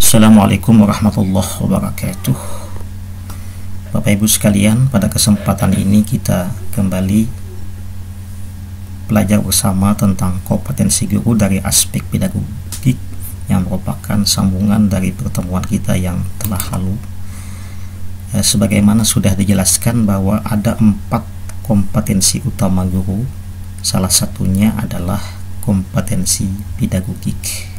Assalamualaikum warahmatullahi wabarakatuh. Bapak Ibu sekalian, pada kesempatan ini kita kembali belajar bersama tentang kompetensi guru dari aspek pedagogik yang merupakan sambungan dari pertemuan kita yang telah lalu. Sebagaimana sudah dijelaskan bahwa ada 4 kompetensi utama guru, salah satunya adalah kompetensi pedagogik.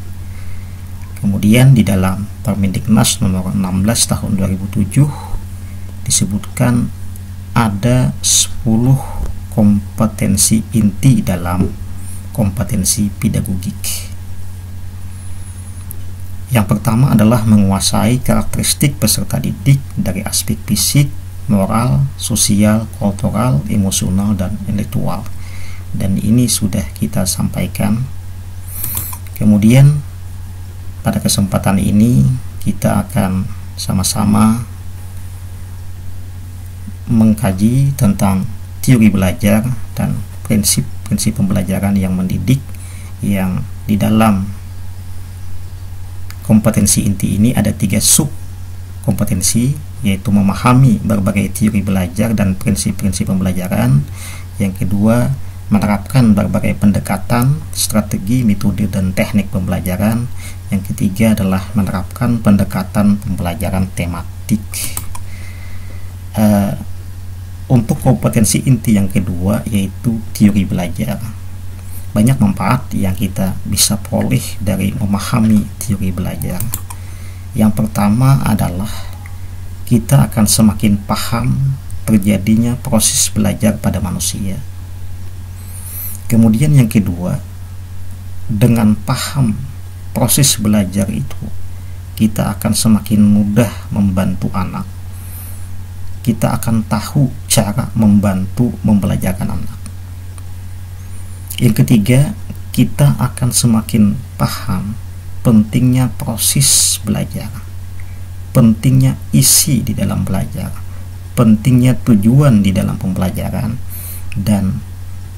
Kemudian di dalam Permendiknas nomor 16 tahun 2007 disebutkan ada 10 kompetensi inti dalam kompetensi pedagogik. Yang pertama adalah menguasai karakteristik peserta didik dari aspek fisik, moral, sosial, kultural, emosional, dan intelektual. Dan ini sudah kita sampaikan. Kemudian pada kesempatan ini kita akan sama-sama mengkaji tentang teori belajar dan prinsip-prinsip pembelajaran yang mendidik, yang di dalam kompetensi inti ini ada 3 sub kompetensi, yaitu memahami berbagai teori belajar dan prinsip-prinsip pembelajaran. Yang kedua, menerapkan berbagai pendekatan, strategi, metode, dan teknik pembelajaran. Yang ketiga adalah menerapkan pendekatan pembelajaran tematik. Untuk kompetensi inti yang kedua, yaitu teori belajar, banyak manfaat yang kita bisa peroleh dari memahami teori belajar. Yang pertama adalah kita akan semakin paham terjadinya proses belajar pada manusia. Kemudian yang kedua, dengan paham proses belajar itu, kita akan semakin mudah membantu anak. Kita akan tahu cara membantu membelajarkan anak. Yang ketiga, kita akan semakin paham pentingnya proses belajar, pentingnya isi di dalam belajar, pentingnya tujuan di dalam pembelajaran, dan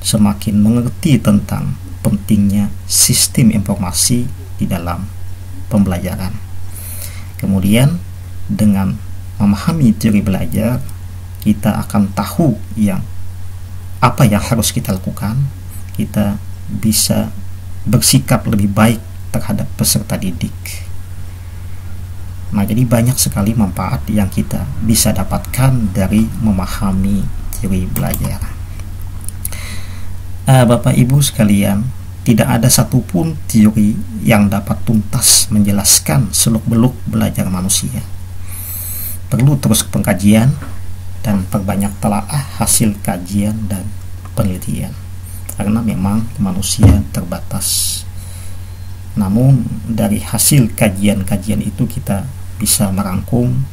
semakin mengerti tentang pentingnya sistem informasi di dalam pembelajaran. Kemudian dengan memahami teori belajar, kita akan tahu apa yang harus kita lakukan. Kita bisa bersikap lebih baik terhadap peserta didik. Nah, jadi banyak sekali manfaat yang kita bisa dapatkan dari memahami teori belajar. Bapak Ibu sekalian, tidak ada satupun teori yang dapat tuntas menjelaskan seluk-beluk belajar manusia. Perlu terus pengkajian dan perbanyak telaah hasil kajian dan penelitian, karena memang manusia terbatas. Namun dari hasil kajian-kajian itu kita bisa merangkum,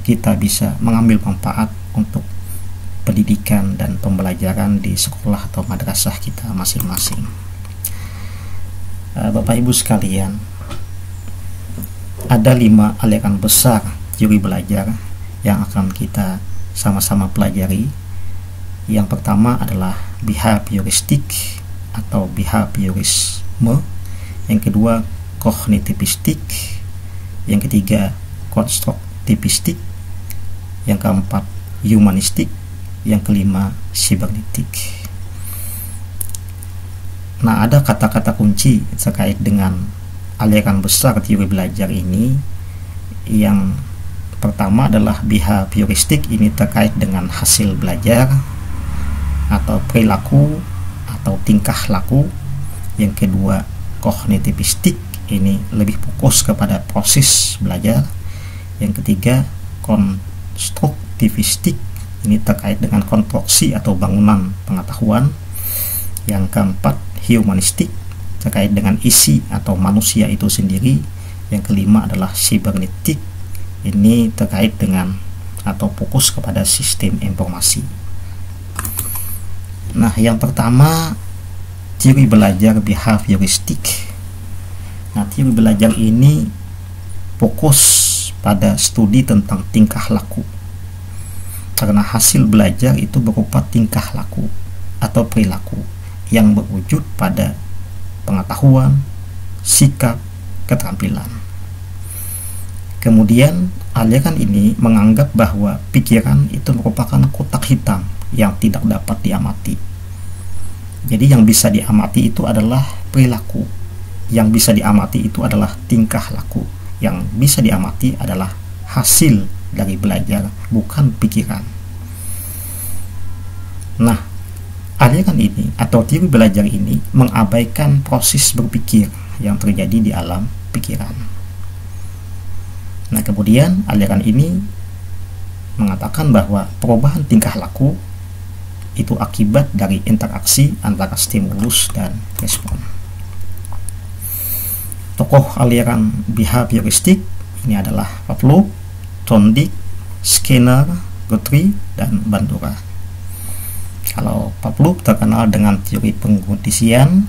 kita bisa mengambil manfaat untuk pendidikan dan pembelajaran di sekolah atau madrasah kita masing-masing. Bapak Ibu sekalian, ada 5 aliran besar teori belajar yang akan kita sama-sama pelajari. Yang pertama adalah behavioristik atau behaviorisme. Yang kedua, kognitivistik. Yang ketiga, konstruktivistik. Yang keempat, humanistik. Yang kelima, sibernetik. Nah, ada kata-kata kunci terkait dengan aliran besar teori belajar ini. Yang pertama adalah behavioristik, ini terkait dengan hasil belajar atau perilaku atau tingkah laku. Yang kedua, kognitivistik, ini lebih fokus kepada proses belajar. Yang ketiga, konstruktivistik, ini terkait dengan konstruksi atau bangunan pengetahuan. Yang keempat, humanistik, terkait dengan isi atau manusia itu sendiri. Yang kelima adalah sibernetik, ini terkait dengan atau fokus kepada sistem informasi. Nah, yang pertama, teori belajar behavioristik. Nah, teori belajar ini fokus pada studi tentang tingkah laku, karena hasil belajar itu berupa tingkah laku atau perilaku yang berwujud pada pengetahuan, sikap, keterampilan. Kemudian aliran ini menganggap bahwa pikiran itu merupakan kotak hitam yang tidak dapat diamati. Jadi yang bisa diamati itu adalah perilaku, yang bisa diamati itu adalah tingkah laku, yang bisa diamati adalah hasil dari belajar, bukan pikiran. Nah, aliran ini atau teori belajar ini mengabaikan proses berpikir yang terjadi di alam pikiran. Nah, kemudian aliran ini mengatakan bahwa perubahan tingkah laku itu akibat dari interaksi antara stimulus dan respon. Tokoh aliran behavioristik ini adalah Pavlov, Thorndike, Skinner, Guthrie, dan Bandura. Kalau Pavlov terkenal dengan teori pengkondisian,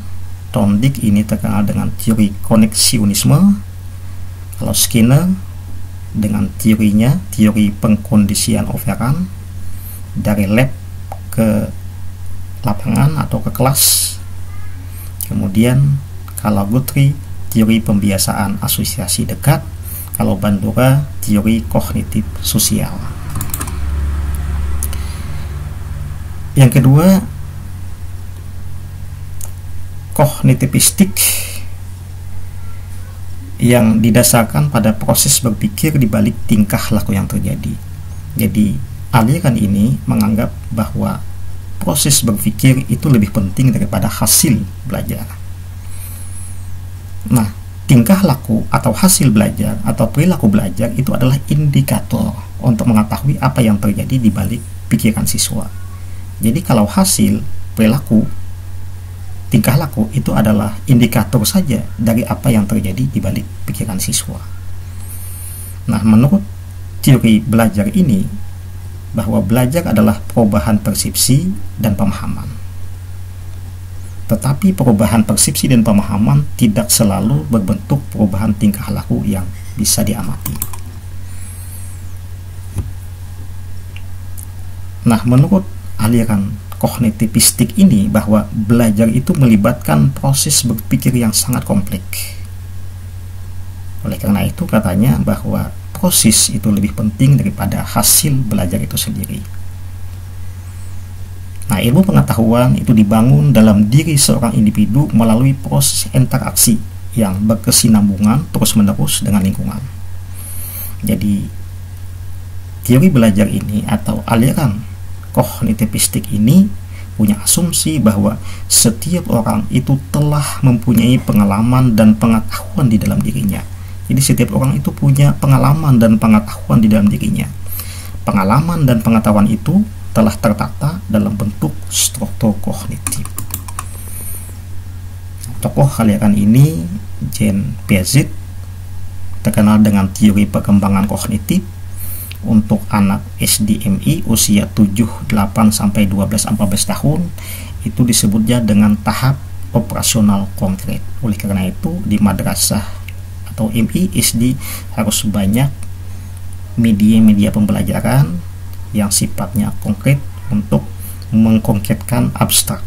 Thorndike ini terkenal dengan teori koneksionisme, kalau Skinner dengan teorinya, teori pengkondisian operan dari lab ke lapangan atau ke kelas. Kemudian kalau Guthrie, teori pembiasaan asosiasi dekat, kalau Bandura, teori kognitif sosial. Yang kedua, kognitivistik yang didasarkan pada proses berpikir di balik tingkah laku yang terjadi. Jadi, aliran ini menganggap bahwa proses berpikir itu lebih penting daripada hasil belajar. Nah, tingkah laku atau hasil belajar atau perilaku belajar itu adalah indikator untuk mengetahui apa yang terjadi di balik pikiran siswa. Jadi kalau hasil, perilaku, tingkah laku itu adalah indikator saja dari apa yang terjadi di balik pikiran siswa. Nah, menurut teori belajar ini, bahwa belajar adalah perubahan persepsi dan pemahaman. Tetapi perubahan persepsi dan pemahaman tidak selalu berbentuk perubahan tingkah laku yang bisa diamati. Nah, menurut aliran kognitivistik ini, bahwa belajar itu melibatkan proses berpikir yang sangat kompleks. Oleh karena itu katanya bahwa proses itu lebih penting daripada hasil belajar itu sendiri. Nah, ilmu pengetahuan itu dibangun dalam diri seorang individu melalui proses interaksi yang berkesinambungan terus-menerus dengan lingkungan. Jadi, teori belajar ini atau aliran kognitivistik ini punya asumsi bahwa setiap orang itu telah mempunyai pengalaman dan pengetahuan di dalam dirinya. Jadi setiap orang itu punya pengalaman dan pengetahuan di dalam dirinya. Pengalaman dan pengetahuan itu telah tertata dalam bentuk struktur kognitif. Tokoh aliran ini, Jean Piaget, terkenal dengan teori perkembangan kognitif untuk anak SDMI usia 7, 8 sampai 12, 14 tahun itu disebutnya dengan tahap operasional konkret. Oleh karena itu di madrasah atau MI SD harus banyak media-media pembelajaran yang sifatnya konkret untuk mengkonkretkan abstrak.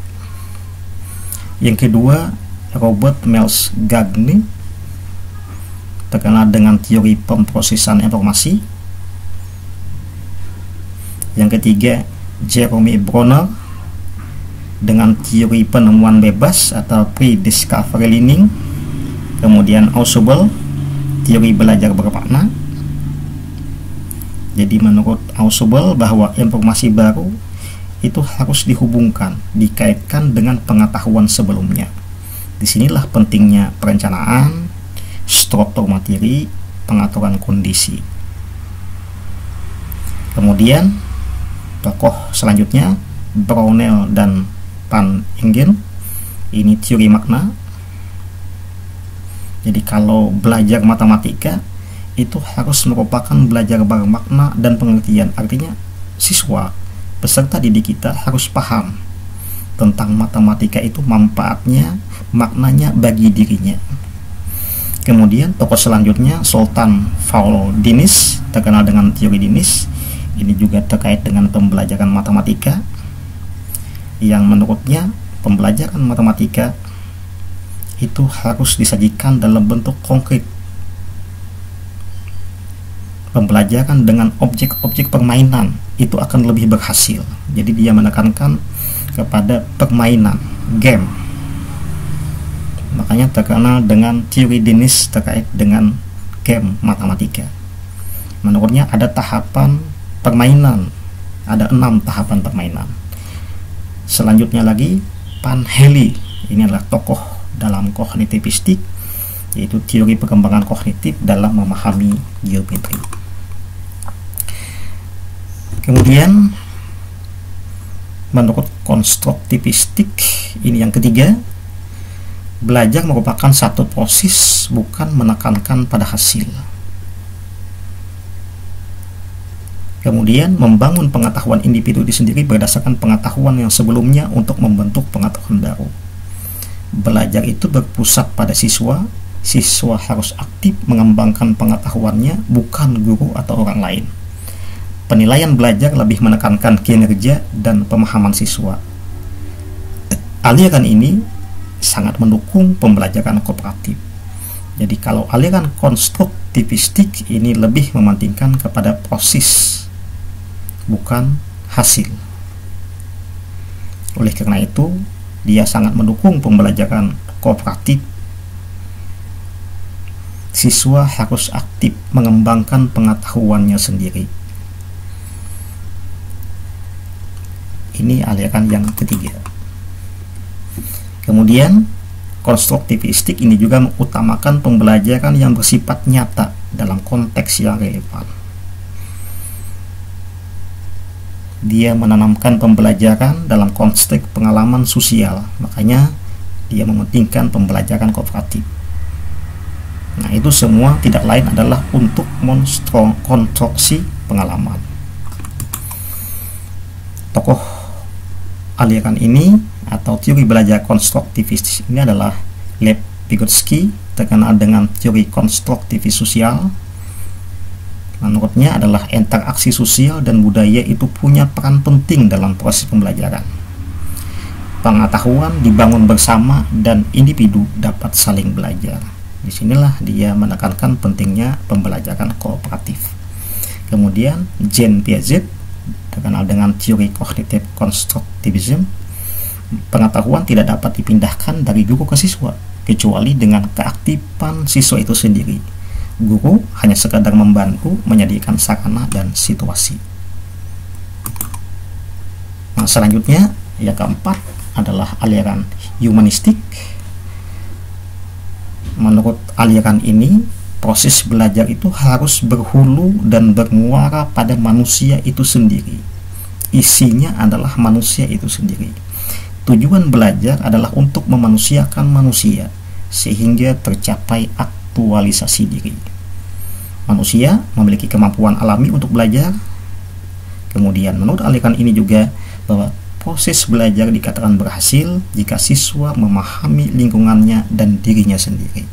Yang kedua, Robert Miles Gagne terkenal dengan teori pemrosesan informasi. Yang ketiga, Jerome Bruner dengan teori penemuan bebas atau pre-discovery learning. Kemudian Ausubel, teori belajar bermakna. Jadi menurut Ausubel bahwa informasi baru itu harus dihubungkan, dikaitkan dengan pengetahuan sebelumnya. Disinilah pentingnya perencanaan, struktur materi, pengaturan kondisi. Kemudian tokoh selanjutnya, Brownell dan Van Engen, ini teori makna. Jadi kalau belajar matematika itu harus merupakan belajar bermakna dan pengertian. Artinya siswa, peserta didik kita harus paham tentang matematika itu manfaatnya, maknanya bagi dirinya. Kemudian tokoh selanjutnya, Sultan Paul Diniz, terkenal dengan teori Diniz. Ini juga terkait dengan pembelajaran matematika, yang menurutnya pembelajaran matematika itu harus disajikan dalam bentuk konkret. pembelajaran dengan objek-objek permainan itu akan lebih berhasil. Jadi dia menekankan kepada permainan, game. Makanya terkenal dengan teori Dennis terkait dengan game matematika. Menurutnya ada tahapan permainan, ada 6 tahapan permainan. Selanjutnya lagi, Panhelly, ini adalah tokoh dalam kognitivistik, yaitu teori perkembangan kognitif dalam memahami geometri. Kemudian menurut konstruktivistik, ini yang ketiga, belajar merupakan satu proses, bukan menekankan pada hasil. Kemudian membangun pengetahuan individu sendiri berdasarkan pengetahuan yang sebelumnya untuk membentuk pengetahuan baru. Belajar itu berpusat pada siswa. Siswa harus aktif mengembangkan pengetahuannya, bukan guru atau orang lain. Penilaian belajar lebih menekankan kinerja dan pemahaman siswa. Aliran ini sangat mendukung pembelajaran kooperatif. Jadi kalau aliran konstruktivistik ini lebih mementingkan kepada proses, bukan hasil. Oleh karena itu, dia sangat mendukung pembelajaran kooperatif. Siswa harus aktif mengembangkan pengetahuannya sendiri. Ini aliran yang ketiga. Kemudian, konstruktivistik ini juga mengutamakan pembelajaran yang bersifat nyata dalam konteks yang relevan. Dia menanamkan pembelajaran dalam konteks pengalaman sosial, makanya dia mementingkan pembelajaran kooperatif. Nah, itu semua tidak lain adalah untuk konstruksi pengalaman. Tokoh aliran ini atau teori belajar konstruktivis ini adalah Lev Vygotsky, terkenal dengan teori konstruktivis sosial. Menurutnya adalah interaksi sosial dan budaya itu punya peran penting dalam proses pembelajaran. Pengetahuan dibangun bersama dan individu dapat saling belajar. Disinilah dia menekankan pentingnya pembelajaran kooperatif. Kemudian Jean Piaget, terkenal dengan teori kognitif konstruktivisme, pengetahuan tidak dapat dipindahkan dari guru ke siswa kecuali dengan keaktifan siswa itu sendiri. Guru hanya sekadar membantu menyediakan sarana dan situasi. Nah, selanjutnya yang keempat adalah aliran humanistik. Menurut aliran ini, proses belajar itu harus berhulu dan bermuara pada manusia itu sendiri. Isinya adalah manusia itu sendiri. Tujuan belajar adalah untuk memanusiakan manusia sehingga tercapai aktualisasi diri. Manusia memiliki kemampuan alami untuk belajar. Kemudian menurut aliran ini juga bahwa proses belajar dikatakan berhasil jika siswa memahami lingkungannya dan dirinya sendiri.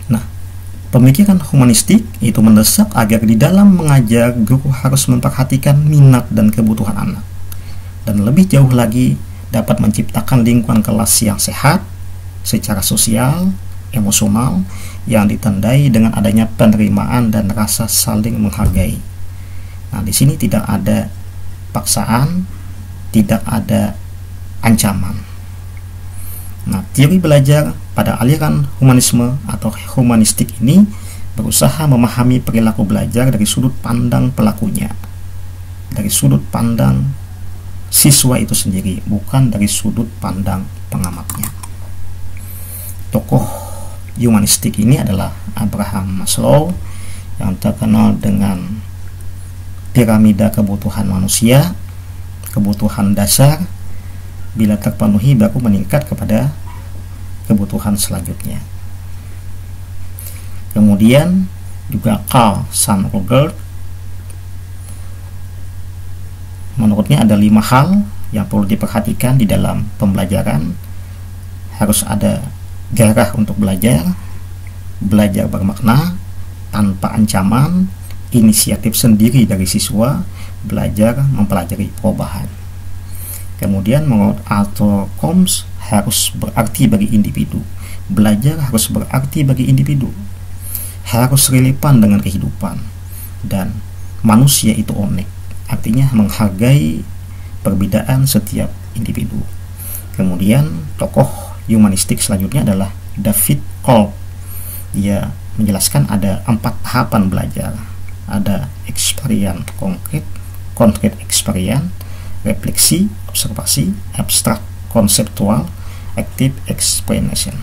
Nah, pemikiran humanistik itu mendesak agar di dalam mengajar guru harus memperhatikan minat dan kebutuhan anak, dan lebih jauh lagi dapat menciptakan lingkungan kelas yang sehat secara sosial, emosional, yang ditandai dengan adanya penerimaan dan rasa saling menghargai. Nah, di sini tidak ada paksaan, tidak ada ancaman. Nah, teori belajar pada aliran humanisme atau humanistik ini berusaha memahami perilaku belajar dari sudut pandang pelakunya, dari sudut pandang siswa itu sendiri, bukan dari sudut pandang pengamatnya. Tokoh humanistik ini adalah Abraham Maslow, yang terkenal dengan piramida kebutuhan manusia. Kebutuhan dasar bila terpenuhi baru meningkat kepada kebutuhan selanjutnya. Kemudian juga Carl Sandburger, menurutnya ada 5 hal yang perlu diperhatikan di dalam pembelajaran. Harus ada gairah untuk belajar, belajar bermakna, tanpa ancaman, inisiatif sendiri dari siswa, belajar mempelajari perubahan. Kemudian menurut Arthur Combs harus berarti bagi individu, belajar harus berarti bagi individu, harus relevan dengan kehidupan, dan manusia itu unik, artinya menghargai perbedaan setiap individu. Kemudian tokoh humanistik selanjutnya adalah David Kolb. Dia menjelaskan ada 4 tahapan belajar. Ada experience konkret, konkret experience, refleksi, observasi, abstrak, konseptual, active explanation.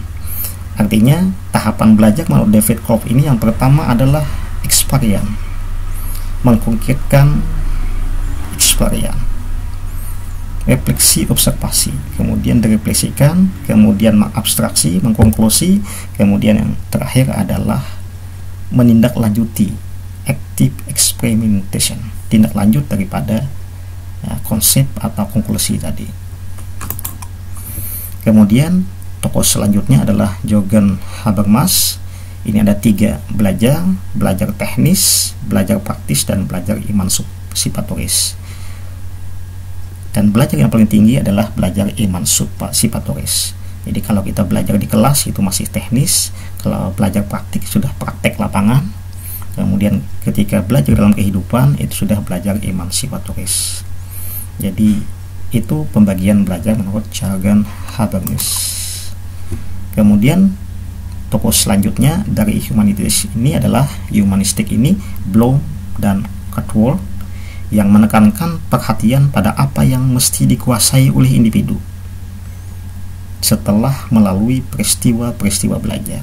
Artinya tahapan belajar menurut David Kolb ini yang pertama adalah experience, mengkonkretkan experience, refleksi, observasi, kemudian direfleksikan, kemudian mengabstraksi, mengkonklusi, kemudian yang terakhir adalah menindaklanjuti, active experimentation, tindak lanjut daripada konsep atau konklusi tadi. Kemudian tokoh selanjutnya adalah Jürgen Habermas. Ini ada 3, belajar teknis, belajar praktis, dan belajar emansipatoris. Dan belajar yang paling tinggi adalah belajar emansipatoris. Jadi kalau kita belajar di kelas itu masih teknis, kalau belajar praktik sudah praktek lapangan, kemudian ketika belajar dalam kehidupan itu sudah belajar emansipatoris. Jadi itu pembagian belajar menurut Jürgen Habermas. Kemudian tokoh selanjutnya dari humanitis ini adalah humanistik ini Bloom dan Caldwell, yang menekankan perhatian pada apa yang mesti dikuasai oleh individu setelah melalui peristiwa-peristiwa belajar.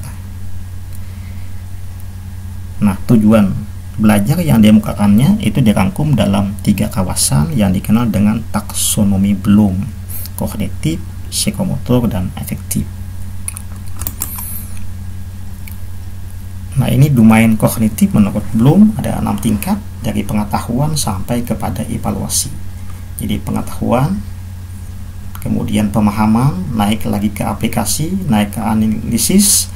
Nah, tujuan belajar yang diemukakannya itu dirangkum dalam 3 kawasan yang dikenal dengan taksonomi Bloom: kognitif, psikomotor, dan afektif. Nah, ini domain kognitif menurut Bloom ada 6 tingkat, dari pengetahuan sampai kepada evaluasi. Jadi pengetahuan, kemudian pemahaman, naik lagi ke aplikasi, naik ke analisis,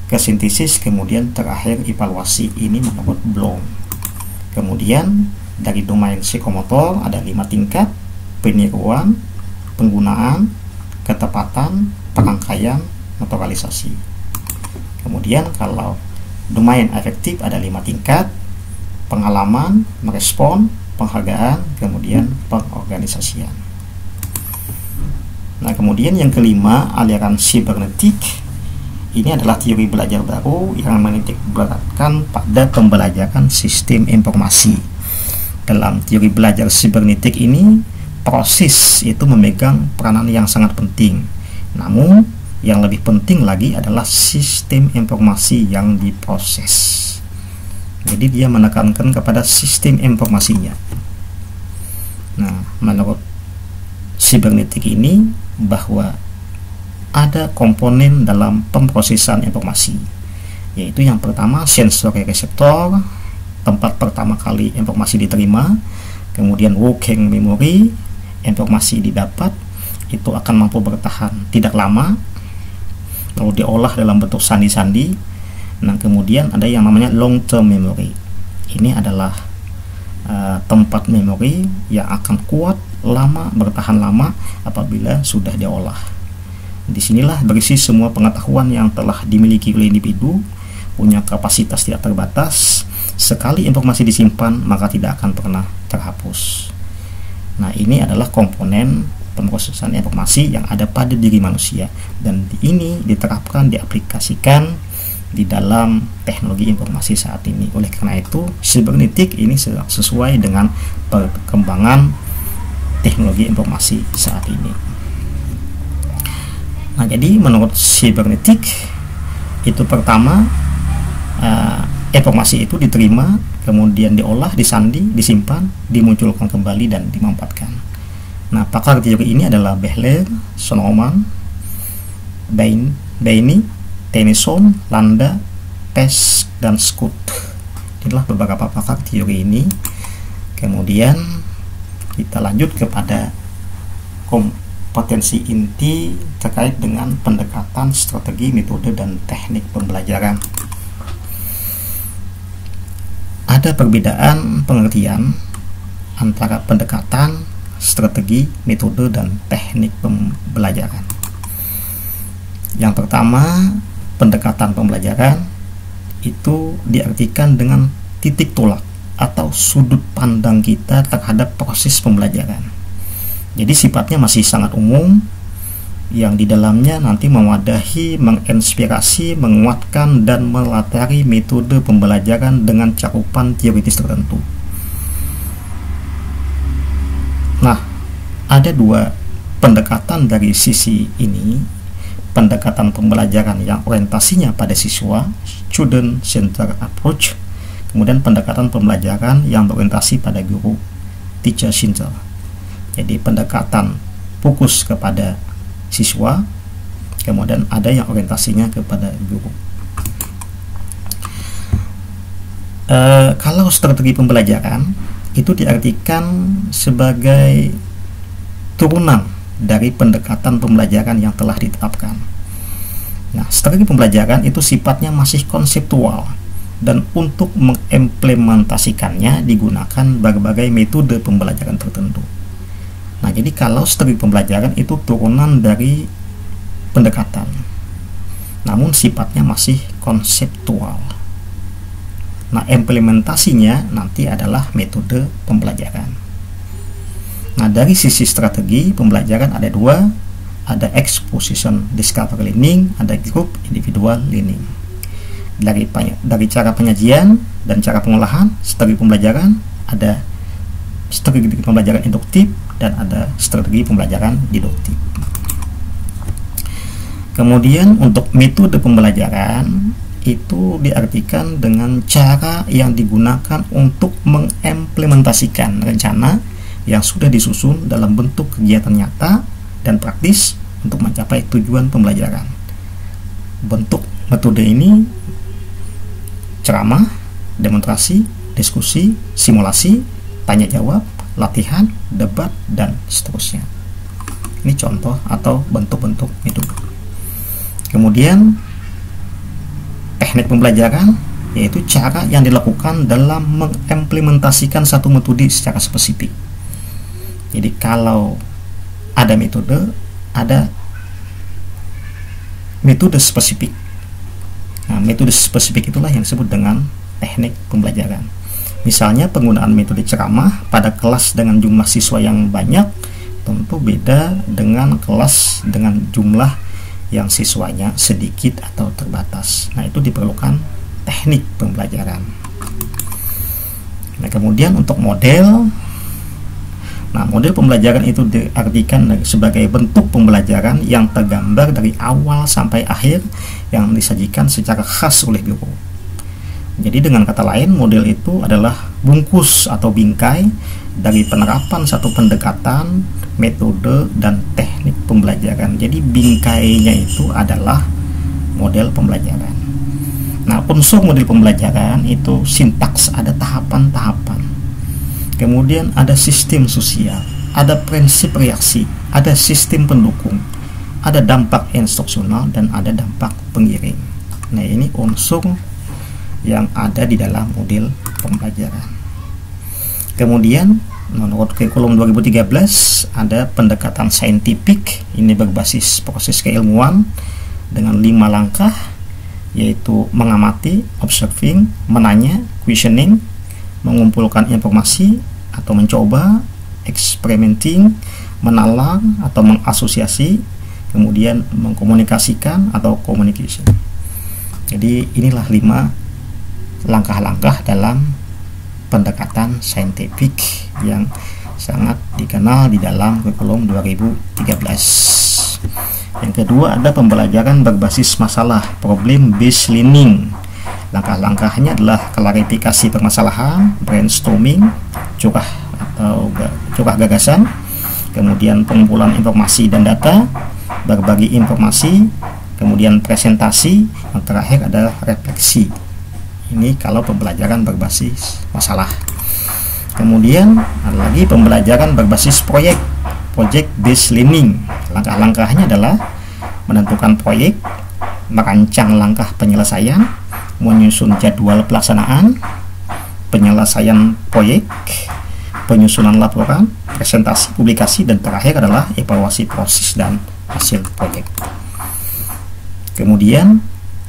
ke sintesis, kemudian terakhir evaluasi. Ini menurut Bloom. Kemudian dari domain psikomotor ada 5 tingkat: peniruan, penggunaan, ketepatan, perangkaian, naturalisasi. Kemudian kalau domain afektif ada 5 tingkat: pengalaman, merespon, penghargaan, kemudian pengorganisasian. Nah, kemudian yang kelima, aliran sibernetik. Ini adalah teori belajar baru yang menitik beratkan pada pembelajaran sistem informasi. Dalam teori belajar sibernetik ini, proses itu memegang peranan yang sangat penting. Namun, yang lebih penting lagi adalah sistem informasi yang diproses. Jadi dia menekankan kepada sistem informasinya. Nah, menurut sibernetik ini bahwa ada komponen dalam pemrosesan informasi, yaitu yang pertama sensory reseptor, tempat pertama kali informasi diterima, kemudian working memory, informasi didapat itu akan mampu bertahan tidak lama, lalu diolah dalam bentuk sandi-sandi. Nah, kemudian ada yang namanya long term memory. Ini adalah tempat memori yang akan kuat, lama, bertahan lama apabila sudah diolah. Disinilah berisi semua pengetahuan yang telah dimiliki oleh individu, punya kapasitas tidak terbatas. Sekali informasi disimpan, maka tidak akan pernah terhapus. Nah, ini adalah komponen pemrosesan informasi yang ada pada diri manusia, dan ini diterapkan, diaplikasikan di dalam teknologi informasi saat ini. Oleh karena itu, sibernetik ini sesuai dengan perkembangan teknologi informasi saat ini. Nah, jadi menurut sibernetik itu pertama, informasi itu diterima, kemudian diolah, disandi, disimpan, dimunculkan kembali, dan dimanfaatkan. Nah, pakar teori ini adalah Beheler, Solomon, Baini, Tennyson, Landa, Pesch, dan Scott. Inilah beberapa pakar teori ini. Kemudian kita lanjut kepada kompetensi inti terkait dengan pendekatan, strategi, metode, dan teknik pembelajaran. Ada perbedaan pengertian antara pendekatan, strategi, metode, dan teknik pembelajaran. Yang pertama, pendekatan pembelajaran itu diartikan dengan titik tolak atau sudut pandang kita terhadap proses pembelajaran. Jadi sifatnya masih sangat umum, yang di dalamnya nanti mewadahi, menginspirasi, menguatkan, dan melatari metode pembelajaran dengan cakupan teoritis tertentu. Nah, ada dua pendekatan dari sisi ini, pendekatan pembelajaran yang orientasinya pada siswa, student center approach, kemudian pendekatan pembelajaran yang berorientasi pada guru, teacher center. Jadi pendekatan fokus kepada siswa, kemudian ada yang orientasinya kepada guru. Kalau strategi pembelajaran itu diartikan sebagai turunan dari pendekatan pembelajaran yang telah ditetapkan. Nah, strategi pembelajaran itu sifatnya masih konseptual, dan untuk mengimplementasikannya digunakan berbagai metode pembelajaran tertentu. Nah, jadi kalau strategi pembelajaran itu turunan dari pendekatan, namun sifatnya masih konseptual. Nah, implementasinya nanti adalah metode pembelajaran. Nah, dari sisi strategi pembelajaran ada dua, ada exposition discovery learning, ada group individual learning. Dari cara penyajian dan cara pengolahan strategi pembelajaran, ada strategi pembelajaran induktif dan ada strategi pembelajaran deduktif. Kemudian untuk metode pembelajaran itu diartikan dengan cara yang digunakan untuk mengimplementasikan rencana yang sudah disusun dalam bentuk kegiatan nyata dan praktis untuk mencapai tujuan pembelajaran. Bentuk metode ini ceramah, demonstrasi, diskusi, simulasi, tanya jawab, latihan, debat, dan seterusnya. Ini contoh atau bentuk-bentuk metode. Kemudian teknik pembelajaran yaitu cara yang dilakukan dalam mengimplementasikan satu metode secara spesifik. Jadi kalau ada metode, ada metode spesifik. Nah, metode spesifik itulah yang disebut dengan teknik pembelajaran. Misalnya penggunaan metode ceramah pada kelas dengan jumlah siswa yang banyak tentu beda dengan kelas dengan jumlah yang siswanya sedikit atau terbatas. Nah, itu diperlukan teknik pembelajaran. Nah, kemudian untuk model, model pembelajaran itu diartikan sebagai bentuk pembelajaran yang tergambar dari awal sampai akhir yang disajikan secara khas oleh guru. Jadi dengan kata lain, model itu adalah bungkus atau bingkai dari penerapan satu pendekatan, metode, dan teknik pembelajaran. Jadi bingkainya itu adalah model pembelajaran. Nah, unsur model pembelajaran itu sintaks, ada tahapan-tahapan. Kemudian ada sistem sosial, ada prinsip reaksi, ada sistem pendukung, ada dampak instruksional, dan ada dampak pengiring. Nah, ini unsur yang ada di dalam model pembelajaran. Kemudian menurut kurikulum 2013 ada pendekatan saintifik, ini berbasis proses keilmuan dengan 5 langkah, yaitu mengamati, observing, menanya, questioning, mengumpulkan informasi atau mencoba, experimenting, menalar atau mengasosiasi, kemudian mengkomunikasikan atau communication. Jadi inilah 5 langkah-langkah dalam pendekatan saintifik yang sangat dikenal di dalam kurikulum 2013. Yang kedua ada pembelajaran berbasis masalah, problem based learning. Langkah-langkahnya adalah klarifikasi permasalahan, brainstorming, curah gagasan, kemudian pengumpulan informasi dan data, berbagi informasi, kemudian presentasi, yang terakhir adalah refleksi. Ini kalau pembelajaran berbasis masalah. Kemudian ada lagi pembelajaran berbasis proyek, project based learning. Langkah-langkahnya adalah menentukan proyek, merancang langkah penyelesaian, menyusun jadwal pelaksanaan, penyelesaian proyek, penyusunan laporan, presentasi, publikasi, dan terakhir adalah evaluasi proses dan hasil proyek. Kemudian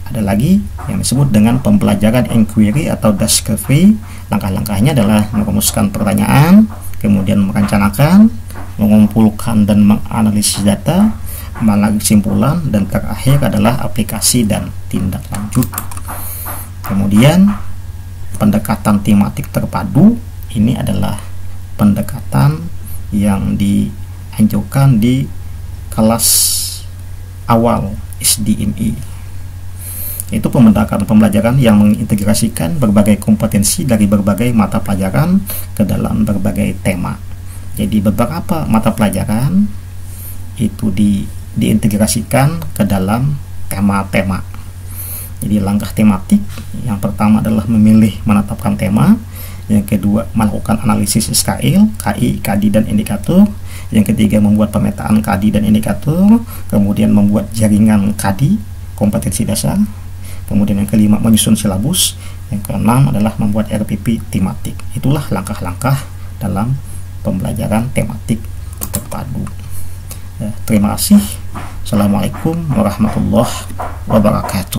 ada lagi yang disebut dengan pembelajaran inquiry atau discovery. Langkah-langkahnya adalah merumuskan pertanyaan, kemudian merencanakan, mengumpulkan dan menganalisis data, mengambil kesimpulan, dan terakhir adalah aplikasi dan tindak lanjut. Kemudian pendekatan tematik terpadu ini adalah pendekatan yang dianjurkan di kelas awal SDME. Itu pembelajaran yang mengintegrasikan berbagai kompetensi dari berbagai mata pelajaran ke dalam berbagai tema. Jadi beberapa mata pelajaran itu diintegrasikan ke dalam tema-tema. Jadi langkah tematik yang pertama adalah memilih menetapkan tema, yang kedua melakukan analisis SKL, KI, KADI, dan indikator, yang ketiga membuat pemetaan KADI dan indikator, kemudian membuat jaringan KADI, kompetensi dasar, kemudian yang kelima menyusun silabus, yang keenam adalah membuat RPP tematik. Itulah langkah-langkah dalam pembelajaran tematik terpadu. Terima kasih. Assalamualaikum warahmatullahi wabarakatuh.